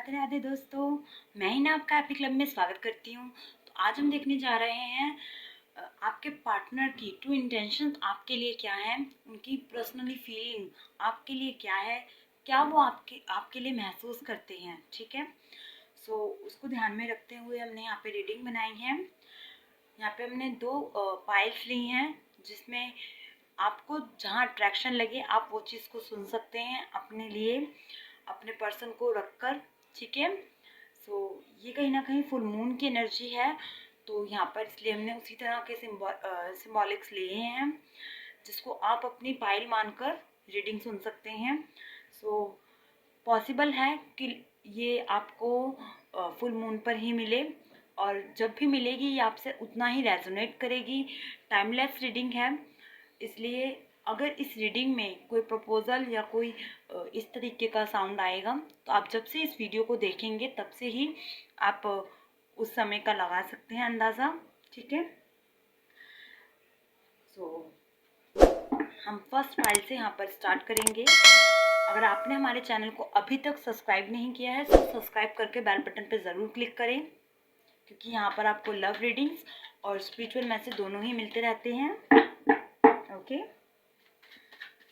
राधे राधे दोस्तों, मैं ही ना आपका हैप्पी क्लब में स्वागत करती हूँ। तो आज हम देखने जा रहे हैं आपके पार्टनर की ट्रू इंटेंशन आपके लिए क्या है, उनकी पर्सनली फीलिंग आपके लिए क्या है, क्या वो आपके लिए महसूस करते हैं। ठीक है, सो उसको ध्यान में रखते हुए हमने यहाँ पे रीडिंग बनाई है। यहाँ पे हमने दो पाइल्स ली हैं, जिसमें आपको जहाँ अट्रैक्शन लगे आप वो चीज़ को सुन सकते हैं अपने लिए, अपने पर्सन को रखकर। ठीक है, सो ये कहीं ना कहीं फुल मून की एनर्जी है, तो यहाँ पर इसलिए हमने उसी तरह के सिंबॉलिक्स लिए हैं, जिसको आप अपनी पाइल मानकर रीडिंग सुन सकते हैं। सो पॉसिबल है कि ये आपको फुल मून पर ही मिले, और जब भी मिलेगी ये आपसे उतना ही रेजोनेट करेगी। टाइमलेस रीडिंग है, इसलिए अगर इस रीडिंग में कोई प्रपोजल या कोई इस तरीके का साउंड आएगा, तो आप जब से इस वीडियो को देखेंगे तब से ही आप उस समय का लगा सकते हैं अंदाज़ा। ठीक है, सो हम फर्स्ट फाइल से यहाँ पर स्टार्ट करेंगे। अगर आपने हमारे चैनल को अभी तक सब्सक्राइब नहीं किया है तो सब्सक्राइब करके बेल बटन पर ज़रूर क्लिक करें, क्योंकि यहाँ पर आपको लव रीडिंग्स और स्पिरिचुअल मैसेज दोनों ही मिलते रहते हैं। ओके,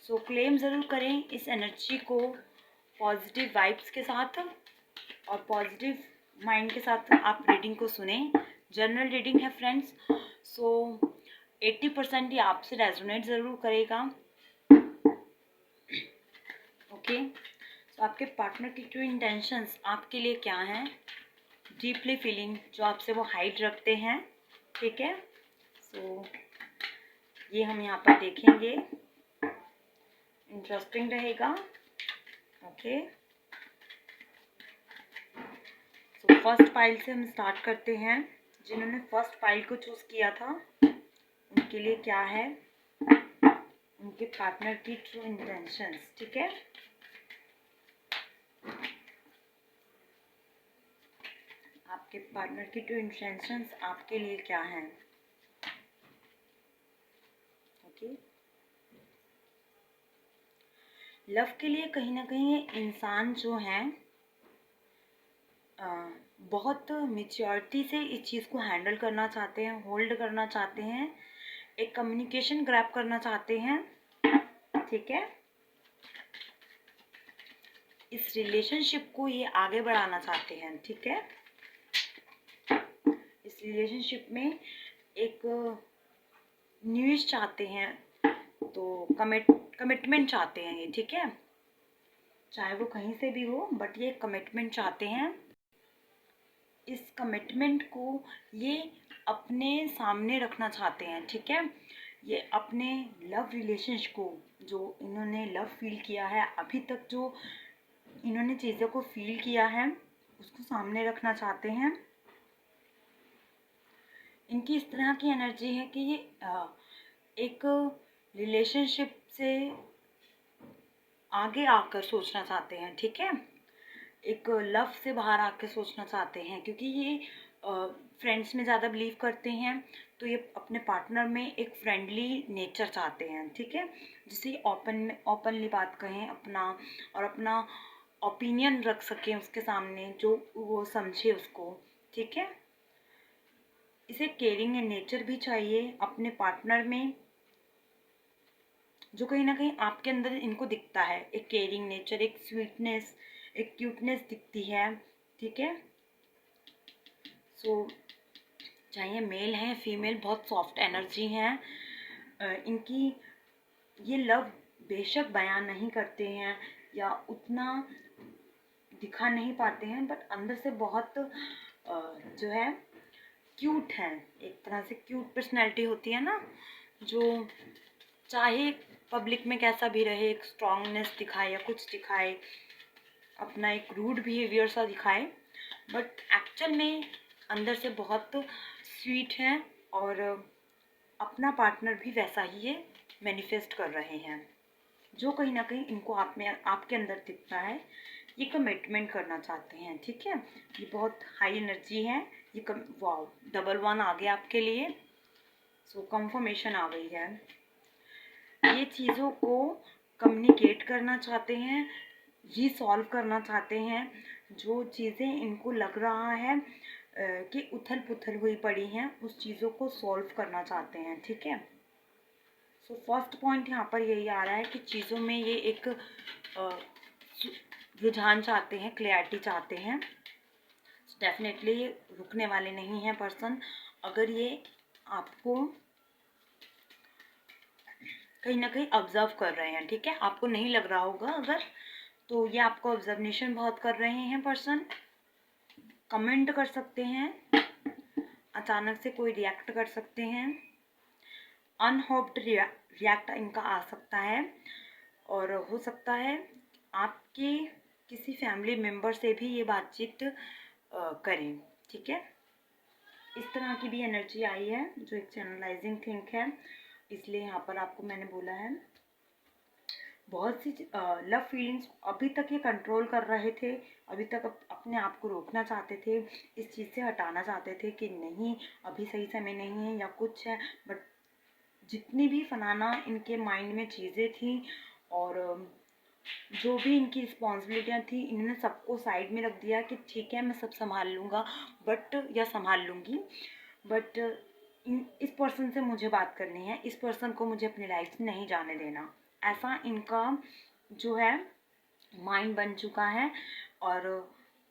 सो क्लेम ज़रूर करें इस एनर्जी को पॉजिटिव वाइब्स के साथ और पॉजिटिव माइंड के साथ आप रीडिंग को सुने। जनरल रीडिंग है फ्रेंड्स, सो 80% ये आपसे रेजोनेट ज़रूर करेगा। ओके, तो आपके पार्टनर की ट्रू इंटेंशंस आपके लिए क्या हैं, डीपली फीलिंग जो आपसे वो हाइड रखते हैं। ठीक है, सो ये हम यहाँ पर देखेंगे, इंटरेस्टिंग रहेगा। ओके, सो फर्स्ट फाइल से हम स्टार्ट करते हैं। जिन्होंने फर्स्ट फाइल को चूज़ किया था उनके लिए क्या है उनके पार्टनर की ट्रू इंटेंशंस। ठीक है, आपके पार्टनर की ट्रू इंटेंशंस आपके लिए क्या हैं। ओके, लव के लिए कहीं ना कहीं ये इंसान जो है बहुत मेच्योरिटी से इस चीज़ को हैंडल करना चाहते हैं, होल्ड करना चाहते हैं, एक कम्युनिकेशन ग्रैब करना चाहते हैं। ठीक है, इस रिलेशनशिप को ये आगे बढ़ाना चाहते हैं। ठीक है, इस रिलेशनशिप में एक न्यूज़ चाहते हैं, तो कमिटमेंट चाहते हैं ये। ठीक है, चाहे वो कहीं से भी हो, बट ये कमिटमेंट चाहते हैं। इस कमिटमेंट को ये अपने सामने रखना चाहते हैं। ठीक है, ये अपने लव रिलेशनशिप को, जो इन्होंने लव फील किया है अभी तक, जो इन्होंने चीज़ों को फील किया है, उसको सामने रखना चाहते हैं। इनकी इस तरह की एनर्जी है कि ये एक रिलेशनशिप से आगे आकर सोचना चाहते हैं। ठीक है, एक लव से बाहर आके सोचना चाहते हैं, क्योंकि ये फ्रेंड्स में ज़्यादा बिलीव करते हैं, तो ये अपने पार्टनर में एक फ्रेंडली नेचर चाहते हैं। ठीक है, जिसे ओपनली बात कहें अपना, और अपना ओपिनियन रख सकें उसके सामने, जो वो समझे उसको। ठीक है, इसे केयरिंग नेचर भी चाहिए अपने पार्टनर में, जो कहीं ना कहीं आपके अंदर इनको दिखता है। एक केयरिंग नेचर, एक स्वीटनेस, एक क्यूटनेस दिखती है। ठीक है, सो चाहे मेल है फीमेल, बहुत सॉफ्ट एनर्जी है इनकी। ये लव बेशक बयान नहीं करते हैं या उतना दिखा नहीं पाते हैं, बट अंदर से बहुत जो है क्यूट है। एक तरह से क्यूट पर्सनैलिटी होती है ना, जो चाहे पब्लिक में कैसा भी रहे, एक स्ट्रांगनेस दिखाए या कुछ दिखाए, अपना एक रूड बिहेवियर सा दिखाए, बट एक्चुअल में अंदर से बहुत स्वीट है, और अपना पार्टनर भी वैसा ही ये मैनिफेस्ट कर रहे हैं, जो कहीं ना कहीं इनको आप में आपके अंदर दिखता है। ये कमिटमेंट करना चाहते हैं। ठीक है, ये बहुत हाई एनर्जी है। ये वाओ, डबल 1 आ गया आपके लिए, सो कंफर्मेशन आ गई है। ये चीज़ों को कम्युनिकेट करना चाहते हैं, रीसॉल्व करना चाहते हैं। जो चीज़ें इनको लग रहा है कि उथल पुथल हुई पड़ी हैं, उस चीज़ों को सॉल्व करना चाहते हैं। ठीक है, सो फर्स्ट पॉइंट यहाँ पर यही आ रहा है कि चीज़ों में ये एक रुझान चाहते हैं, क्लैरिटी चाहते हैं। डेफिनेटली ये रुकने वाले नहीं हैं पर्सन। अगर ये आपको कहीं ना कहीं ऑब्जर्व कर रहे हैं, ठीक है, आपको नहीं लग रहा होगा अगर, तो ये आपको ऑब्जर्वेशन बहुत कर रहे हैं पर्सन। कमेंट कर सकते हैं, अचानक से कोई रिएक्ट कर सकते हैं, अनहोप्ड रिएक्ट इनका आ सकता है। और हो सकता है आपके किसी फैमिली मेम्बर से भी ये बातचीत करें। ठीक है, इस तरह की भी एनर्जी आई है जो एक चैनलाइजिंग थिंक है, इसलिए यहाँ पर आपको मैंने बोला है। बहुत सी लव फीलिंग्स अभी तक ये कंट्रोल कर रहे थे, अभी तक अपने आप को रोकना चाहते थे, इस चीज़ से हटाना चाहते थे कि नहीं अभी सही समय नहीं है या कुछ है। बट जितनी भी फलाना इनके माइंड में चीज़ें थी और जो भी इनकी रिस्पॉन्सिबिलिटियाँ थी, इन्होंने सबको साइड में रख दिया कि ठीक है मैं सब संभाल लूँगा या संभाल लूँगी। बट इस पर्सन से मुझे बात करनी है, इस पर्सन को मुझे अपनी लाइफ में नहीं जाने देना, ऐसा इनका जो है माइंड बन चुका है। और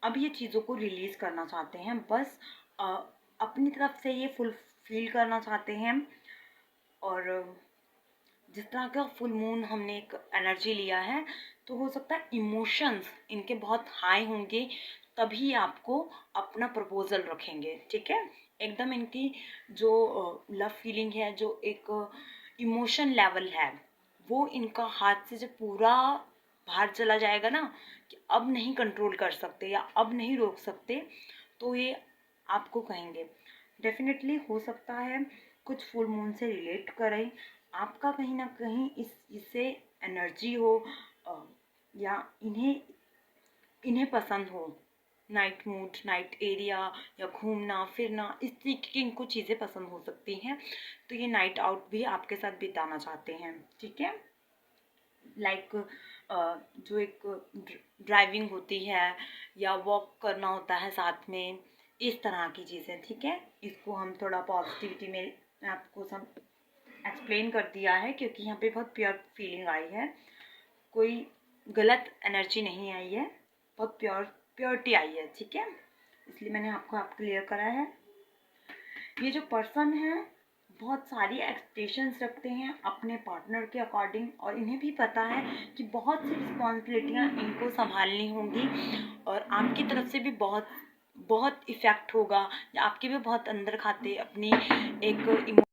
अब ये चीज़ों को रिलीज़ करना चाहते हैं, बस अपनी तरफ से ये फुलफिल करना चाहते हैं। और जिस तरह का फुल मून हमने एक एनर्जी लिया है, तो हो सकता है इमोशंस इनके बहुत हाई होंगे, तभी आपको अपना प्रपोजल रखेंगे। ठीक है, एकदम इनकी जो लव फीलिंग है, जो एक इमोशन लेवल है, वो इनका हाथ से जब पूरा बाहर चला जाएगा ना कि अब नहीं कंट्रोल कर सकते या अब नहीं रोक सकते, तो ये आपको कहेंगे। डेफिनेटली हो सकता है कुछ फुल मून से रिलेट करें, आपका कहीं ना कहीं इससे एनर्जी हो, या इन्हें पसंद हो नाइट मूड, नाइट एरिया या घूमना फिरना, इस तरीके की इनको चीज़ें पसंद हो सकती हैं। तो ये नाइट आउट भी आपके साथ बिताना चाहते हैं। ठीक है, लाइक जो एक ड्राइविंग होती है या वॉक करना होता है साथ में, इस तरह की चीज़ें। ठीक है, इसको हम थोड़ा पॉजिटिविटी में आपको सब एक्सप्लेन कर दिया है, क्योंकि यहाँ पे बहुत प्योर फीलिंग आई है, कोई गलत एनर्जी नहीं आई है, बहुत प्योरिटी आई है। ठीक है, इसलिए मैंने आपको क्लियर करा है। ये जो पर्सन है बहुत सारी एक्सपेक्टेशंस रखते हैं अपने पार्टनर के अकॉर्डिंग, और इन्हें भी पता है कि बहुत सी रिस्पॉन्सिबिलिटियाँ इनको संभालनी होंगी, और आपकी तरफ से भी बहुत बहुत इफ़ेक्ट होगा, या आपके भी बहुत अंदर खाते अपनी एक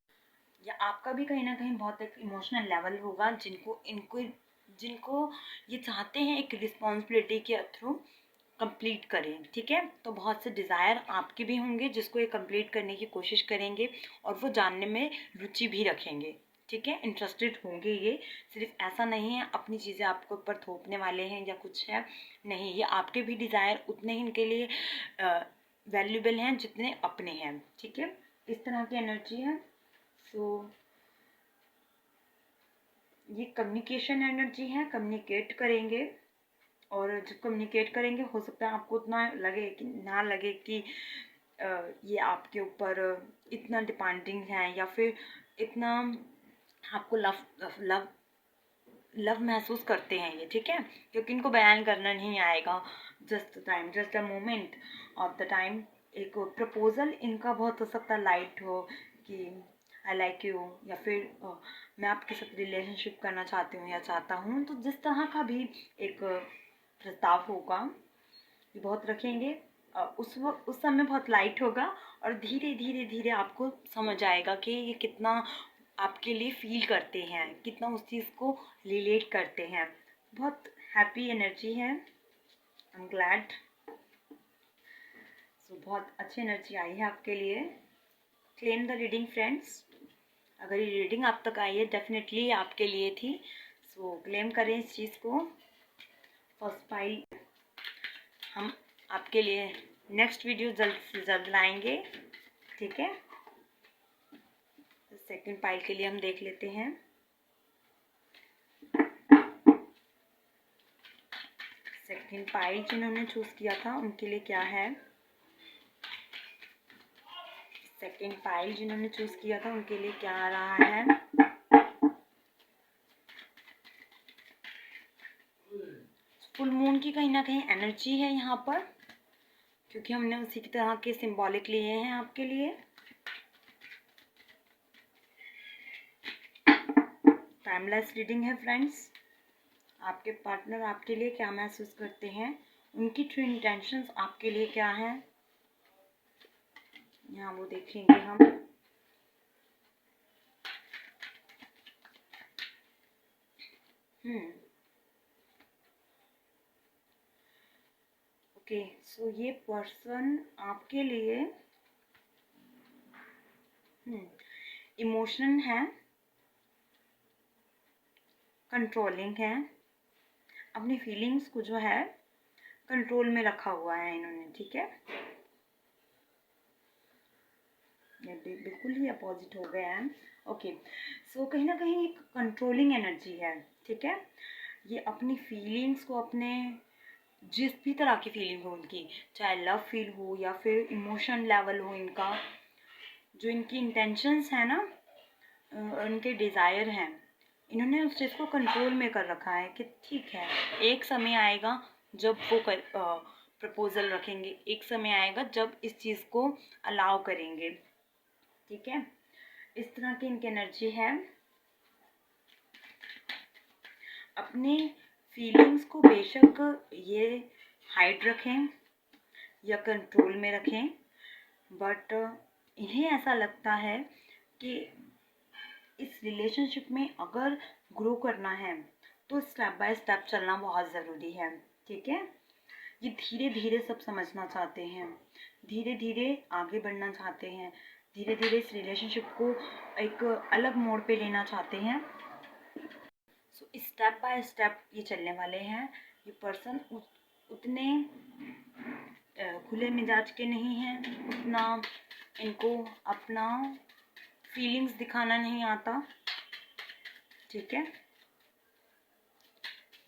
या आपका भी कहीं ना कहीं बहुत एक इमोशनल लेवल होगा, जिनको ये चाहते हैं एक रिस्पॉन्सिबिलिटी के थ्रू कंप्लीट करें। ठीक है, तो बहुत से डिज़ायर आपके भी होंगे जिसको ये कंप्लीट करने की कोशिश करेंगे, और वो जानने में रुचि भी रखेंगे। ठीक है, इंटरेस्टेड होंगे ये, सिर्फ ऐसा नहीं है अपनी चीज़ें आपके ऊपर थोपने वाले हैं या कुछ है, नहीं, ये आपके भी डिज़ायर उतने ही इनके लिए वैल्यूबल हैं जितने अपने हैं। ठीक है, इस तरह की एनर्जी है। सो ये कम्युनिकेशन एनर्जी है, कम्युनिकेट करेंगे, और जब कम्युनिकेट करेंगे हो सकता है आपको उतना लगे कि ना लगे कि ये आपके ऊपर इतना डिपेंडिंग है, या फिर इतना आपको लव लव महसूस करते हैं ये। ठीक है, क्योंकि इनको बयान करना नहीं आएगा। Just a moment of the time एक प्रपोजल इनका बहुत हो सकता है लाइट हो कि आई लाइक यू, या फिर मैं आपके साथ रिलेशनशिप करना चाहती हूँ या चाहता हूँ। तो जिस तरह का भी एक प्रस्ताव होगा ये बहुत रखेंगे, उस समय बहुत लाइट होगा, और धीरे धीरे धीरे आपको समझ आएगा कि ये कितना आपके लिए फील करते हैं, कितना उस चीज़ को रिलेट करते हैं। बहुत हैप्पी एनर्जी है, आई एम ग्लैड। सो बहुत अच्छी एनर्जी आई है आपके लिए। क्लेम द रीडिंग फ्रेंड्स, अगर ये रीडिंग आप तक आई है डेफिनेटली आपके लिए थी। सो क्लेम करें इस चीज़ को। फर्स्ट पाइल हम आपके लिए नेक्स्ट वीडियो जल्द से जल्द लाएंगे। ठीक है, सेकंड पाइल के लिए हम देख लेते हैं। सेकंड पाइल जिन्होंने चूज किया था उनके लिए क्या है? सेकंड पाइल जिन्होंने चूज किया था उनके लिए क्या आ रहा है? फुल मून की कहीं ना कहीं एनर्जी है यहाँ पर, क्योंकि हमने उसी की तरह के सिंबॉलिक लिए हैं आपके लिए। टाइमलेस रीडिंग है फ्रेंड्स। आपके पार्टनर आपके लिए क्या महसूस करते हैं, उनकी ट्रू इंटेंशंस आपके लिए क्या हैं, यहाँ वो देखेंगे हम। ओके, सो ये पर्सन आपके लिए इमोशन है, कंट्रोलिंग है, अपनी फीलिंग्स को जो है कंट्रोल में रखा हुआ है इन्होंने, ठीक है। ये बिल्कुल ही अपोजिट हो गया है। ओके, सो कहीं ना कहीं एक कंट्रोलिंग एनर्जी है, ठीक है। ये अपनी फीलिंग्स को, अपने जिस भी तरह की फीलिंग हो उनकी, चाहे लव फील हो या फिर इमोशन लेवल हो इनका, जो इनकी इंटेंशंस है ना, उनके डिज़ायर हैं, इन्होंने उस चीज़ को कंट्रोल में कर रखा है कि ठीक है, एक समय आएगा जब वो प्रपोजल रखेंगे, एक समय आएगा जब इस चीज़ को अलाउ करेंगे, ठीक है। इस तरह की इनकी एनर्जी है। अपनी फीलिंग्स को बेशक ये हाइड रखें या कंट्रोल में रखें, बट इन्हें ऐसा लगता है कि इस रिलेशनशिप में अगर ग्रो करना है तो स्टेप बाय स्टेप चलना बहुत ज़रूरी है, ठीक है। ये धीरे धीरे सब समझना चाहते हैं, धीरे धीरे आगे बढ़ना चाहते हैं, धीरे धीरे इस रिलेशनशिप को एक अलग मोड़ पे लेना चाहते हैं। सो स्टेप बाय स्टेप ये चलने वाले हैं। ये पर्सन उतने खुले मिजाज के नहीं हैं, उतना इनको अपना फीलिंग्स दिखाना नहीं आता, ठीक है।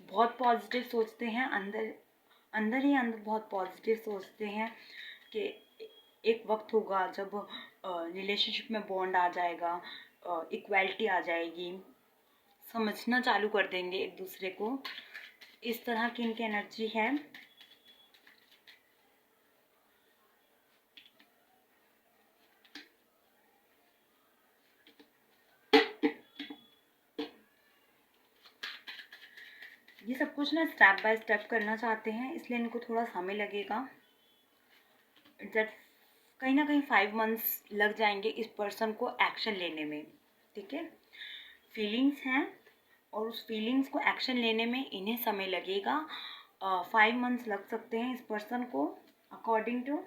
बहुत पॉजिटिव सोचते हैं, अंदर अंदर ही अंदर बहुत पॉजिटिव सोचते हैं कि एक वक्त होगा जब रिलेशनशिप में बॉन्ड आ जाएगा, इक्वालिटी आ जाएगी, समझना चालू कर देंगे एक दूसरे को। इस तरह की इनकी एनर्जी है। ये सब कुछ ना स्टेप बाय स्टेप करना चाहते हैं, इसलिए इनको थोड़ा समय लगेगा। दैट कहीं ना कहीं 5 मंथ्स लग जाएंगे इस पर्सन को एक्शन लेने में, ठीक है। फीलिंग्स हैं और उस फीलिंग्स को एक्शन लेने में इन्हें समय लगेगा। 5 मंथ्स लग सकते हैं इस पर्सन को, अकॉर्डिंग टू,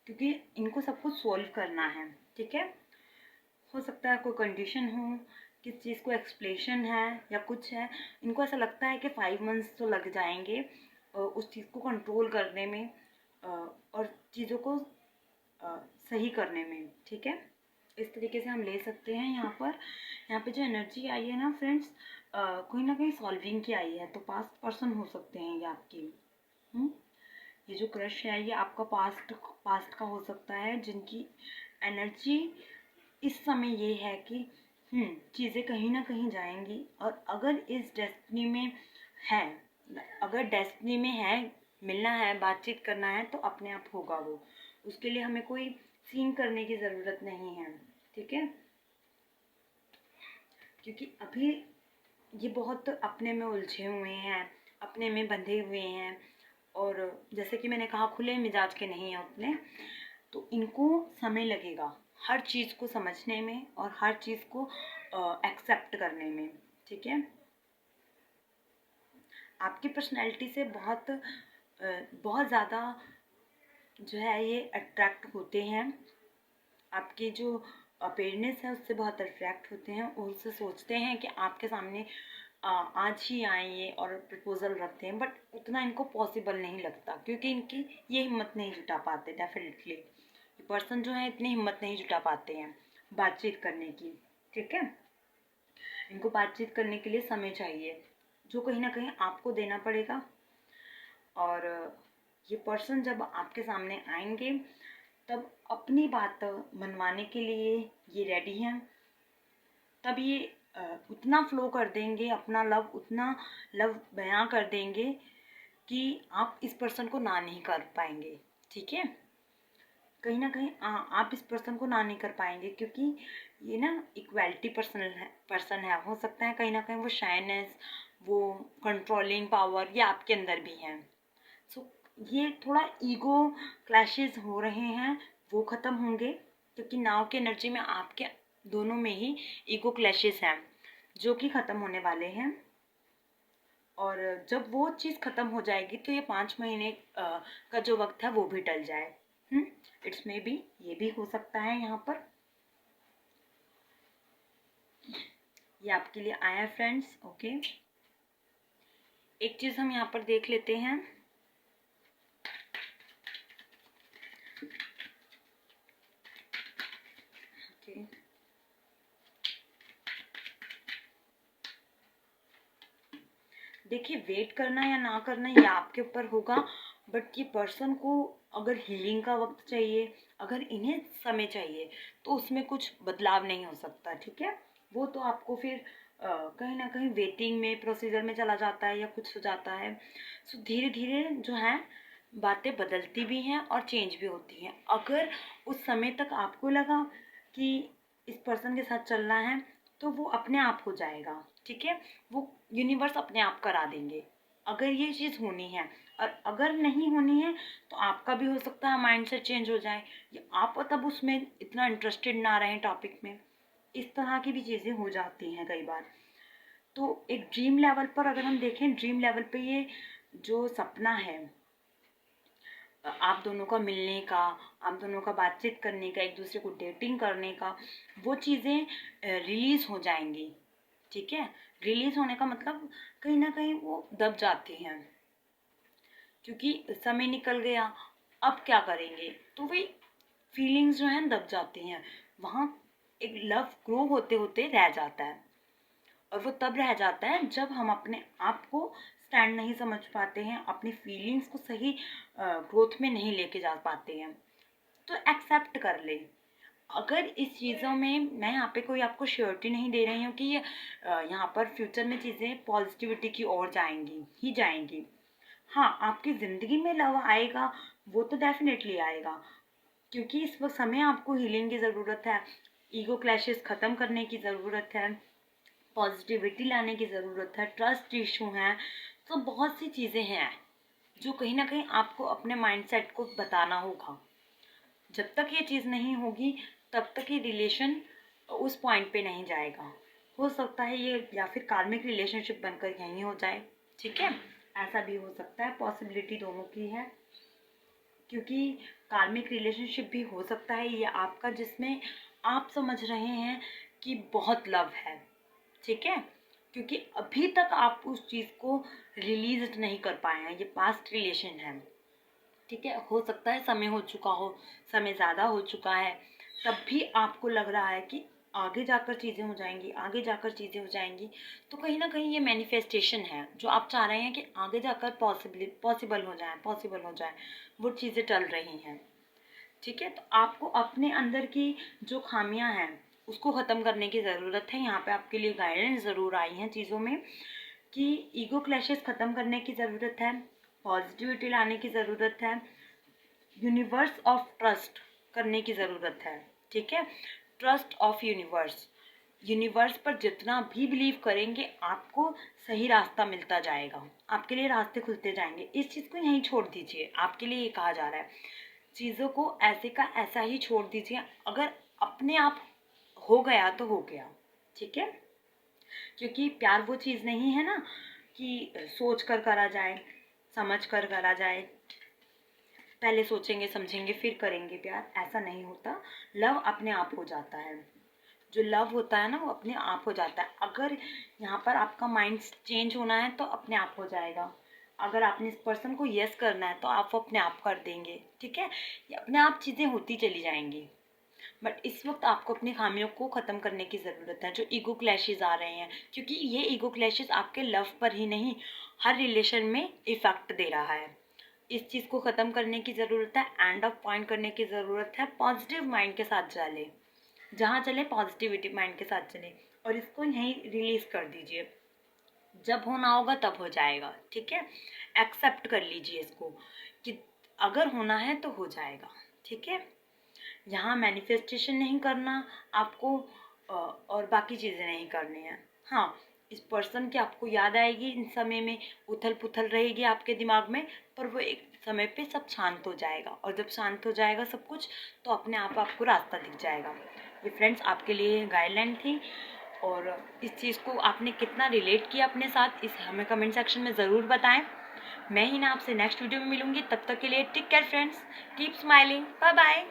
क्योंकि इनको सब कुछ सोल्व करना है, ठीक है। हो सकता है कोई कंडीशन हो, किस चीज़ को एक्सप्लेशन है या कुछ है, इनको ऐसा लगता है कि 5 मंथ्स तो लग जाएंगे उस चीज़ को कंट्रोल करने में और चीज़ों को सही करने में, ठीक है। इस तरीके से हम ले सकते हैं। यहाँ पे जो एनर्जी आई है ना फ्रेंड्स, कोई ना कहीं सॉल्विंग की आई है, तो पास्ट पर्सन हो सकते हैं ये आपकी। ये जो क्रश है ये आपका पास्ट का हो सकता है, जिनकी एनर्जी इस समय ये है कि चीज़ें कहीं ना कहीं जाएंगी, और अगर इस डेस्टिनी में है, अगर डेस्टिनी में है, मिलना है, बातचीत करना है, तो अपने आप होगा वो। उसके लिए हमें कोई सीन करने की ज़रूरत नहीं है, ठीक है। क्योंकि अभी ये बहुत अपने में उलझे हुए हैं, अपने में बंधे हुए हैं, और जैसे कि मैंने कहा खुले मिजाज के नहीं हैं उतने, तो इनको समय लगेगा हर चीज़ को समझने में और हर चीज़ को एक्सेप्ट करने में, ठीक है। आपकी पर्सनैलिटी से बहुत ज़्यादा जो है ये अट्रैक्ट होते हैं, आपकी जो अवेयरनेस है उससे बहुत अट्रैक्ट होते हैं, और उससे सोचते हैं कि आपके सामने आज ही आए ये और प्रपोजल रखते हैं, बट उतना इनको पॉसिबल नहीं लगता, क्योंकि इनकी ये हिम्मत नहीं जुटा पाते। डेफिनेटली ये पर्सन जो है इतनी हिम्मत नहीं जुटा पाते हैं बातचीत करने की, ठीक है। इनको बातचीत करने के लिए समय चाहिए, जो कहीं ना कहीं आपको देना पड़ेगा। और ये पर्सन जब आपके सामने आएंगे तब अपनी बात मनवाने के लिए ये रेडी हैं। तब ये उतना फ्लो कर देंगे, अपना लव उतना लव बयां कर देंगे कि आप इस पर्सन को ना नहीं कर पाएंगे। ठीक है, कहीं ना कहीं आप इस पर्सन को ना नहीं कर पाएंगे, क्योंकि ये ना इक्वालिटी पर्सन है। हो सकता है कहीं ना कहीं वो शाइनेस, वो कंट्रोलिंग पावर ये आपके अंदर भी है। सो ये थोड़ा ईगो क्लैशेस हो रहे हैं, वो ख़त्म होंगे, क्योंकि नाव की एनर्जी में आपके दोनों में ही ईगो क्लैशेस हैं जो कि ख़त्म होने वाले हैं। और जब वो चीज़ ख़त्म हो जाएगी तो ये 5 महीने का जो वक्त है वो भी टल जाए। इट्स मे बी ये भी हो सकता है यहाँ पर। ये आपके लिए आया है फ्रेंड्स। ओके, एक चीज़ हम यहाँ पर देख लेते हैं। ओके, देखिए वेट करना या ना करना ये आपके ऊपर होगा, बट ये पर्सन को अगर हीलिंग का वक्त चाहिए, अगर इन्हें समय चाहिए, तो उसमें कुछ बदलाव नहीं हो सकता। ठीक है, वो तो आपको फिर कहीं ना कहीं वेटिंग में, प्रोसीजर में चला जाता है या कुछ हो जाता है। सो धीरे धीरे जो है बातें बदलती भी हैं और चेंज भी होती हैं। अगर उस समय तक आपको लगा कि इस पर्सन के साथ चलना है तो वो अपने आप हो जाएगा। ठीक है, वो यूनिवर्स अपने आप करा देंगे अगर ये चीज़ होनी है। और अगर नहीं होनी है तो आपका भी हो सकता है माइंड सेट चेंज हो जाए, या आप तब उसमें इतना इंटरेस्टेड ना रहें टॉपिक में। इस तरह की भी चीज़ें हो जाती हैं कई बार। तो एक ड्रीम लेवल पर अगर हम देखें, ड्रीम लेवल पे ये जो सपना है आप दोनों का मिलने का, आप दोनों का बातचीत करने का, एक दूसरे को डेटिंग करने का, वो चीज़ें रिलीज हो जाएंगी। ठीक है, रिलीज होने का मतलब कहीं ना कहीं वो दब जाती हैं, क्योंकि समय निकल गया, अब क्या करेंगे, तो वही फीलिंग्स जो हैं दब जाती हैं। वहाँ एक लव ग्रो होते होते रह जाता है, और वो तब रह जाता है जब हम अपने आप को स्टैंड नहीं समझ पाते हैं, अपनी फीलिंग्स को सही ग्रोथ में नहीं लेके जा पाते हैं। तो एक्सेप्ट कर ले। अगर इस चीज़ों में मैं यहाँ पे कोई आपको श्योरिटी नहीं दे रही हूँ कि यहाँ पर फ्यूचर में चीज़ें पॉजिटिविटी की ओर जाएंगी ही जाएंगी। हाँ, आपकी ज़िंदगी में लव आएगा, वो तो डेफिनेटली आएगा, क्योंकि इस वक्त समय आपको हीलिंग की ज़रूरत है, ईगो क्लैशेस ख़त्म करने की ज़रूरत है, पॉजिटिविटी लाने की ज़रूरत है, ट्रस्ट इशू है। तो बहुत सी चीज़ें हैं जो कहीं ना कहीं आपको अपने माइंडसेट को बताना होगा। जब तक ये चीज़ नहीं होगी तब तक ये रिलेशन उस पॉइंट पे नहीं जाएगा। हो सकता है ये या फिर कार्मिक रिलेशनशिप बनकर यहीं हो जाए। ठीक है, ऐसा भी हो सकता है, पॉसिबिलिटी दोनों की है, क्योंकि कार्मिक रिलेशनशिप भी हो सकता है ये आपका, जिसमें आप समझ रहे हैं कि बहुत लव है। ठीक है, क्योंकि अभी तक आप उस चीज़ को रिलीज नहीं कर पाए हैं, ये पास्ट रिलेशन है। ठीक है, हो सकता है समय हो चुका हो, समय ज़्यादा हो चुका है, तब भी आपको लग रहा है कि आगे जाकर चीज़ें हो जाएंगी, आगे जाकर चीज़ें हो जाएंगी। तो कहीं ना कहीं ये मैनिफेस्टेशन है जो आप चाह रहे हैं कि आगे जाकर पॉसिबल हो जाए, वो चीज़ें टल रही हैं। ठीक है, तो आपको अपने अंदर की जो खामियां हैं उसको ख़त्म करने की ज़रूरत है। यहाँ पे आपके लिए गाइडेंस ज़रूर आई हैं चीज़ों में, कि ईगो क्लैशेस ख़त्म करने की ज़रूरत है, पॉजिटिविटी लाने की ज़रूरत है, यूनिवर्स ऑफ ट्रस्ट करने की ज़रूरत है। ठीक है, ट्रस्ट ऑफ यूनिवर्स, यूनिवर्स पर जितना भी बिलीव करेंगे आपको सही रास्ता मिलता जाएगा, आपके लिए रास्ते खुलते जाएंगे। इस चीज़ को यहीं छोड़ दीजिए, आपके लिए ये कहा जा रहा है। चीज़ों को ऐसे का ऐसा ही छोड़ दीजिए, अगर अपने आप हो गया तो हो गया। ठीक है, क्योंकि प्यार वो चीज़ नहीं है ना कि सोच कर करा जाए, समझ कर करा जाए, पहले सोचेंगे समझेंगे फिर करेंगे प्यार, ऐसा नहीं होता। लव अपने आप हो जाता है, जो लव होता है ना वो अपने आप हो जाता है। अगर यहाँ पर आपका माइंड चेंज होना है तो अपने आप हो जाएगा। अगर आपने इस पर्सन को यस करना है तो आप वो अपने आप कर देंगे। ठीक है, ये अपने आप चीज़ें होती चली जाएंगी। बट इस वक्त आपको अपनी खामियों को ख़त्म करने की ज़रूरत है, जो ईगो क्लैशेस आ रहे हैं, क्योंकि ये ईगो क्लैशेस आपके लव पर ही नहीं हर रिलेशन में इफ़ेक्ट दे रहा है। इस चीज़ को ख़त्म करने की ज़रूरत है, एंड ऑफ पॉइंट करने की ज़रूरत है। पॉजिटिव माइंड के साथ चले, जहाँ चले पॉजिटिविटी माइंड के साथ चले, और इसको यहीं रिलीज़ कर दीजिए। जब होना होगा तब हो जाएगा, ठीक है। एक्सेप्ट कर लीजिए इसको कि अगर होना है तो हो जाएगा, ठीक है। यहाँ मैनिफेस्टेशन नहीं करना आपको, और बाकी चीज़ें नहीं करनी है। हाँ, इस पर्सन की आपको याद आएगी, इन समय में उथल पुथल रहेगी आपके दिमाग में, पर वो एक समय पे सब शांत हो जाएगा, और जब शांत हो जाएगा सब कुछ, तो अपने आप आपको रास्ता दिख जाएगा। ये फ्रेंड्स आपके लिए गाइडलाइन थी, और इस चीज़ को आपने कितना रिलेट किया अपने साथ, इस हमें कमेंट सेक्शन में ज़रूर बताएं। मैं ही ना आपसे नेक्स्ट वीडियो में मिलूंगी, तब तक के लिए take care friends, keep smiling, bye bye.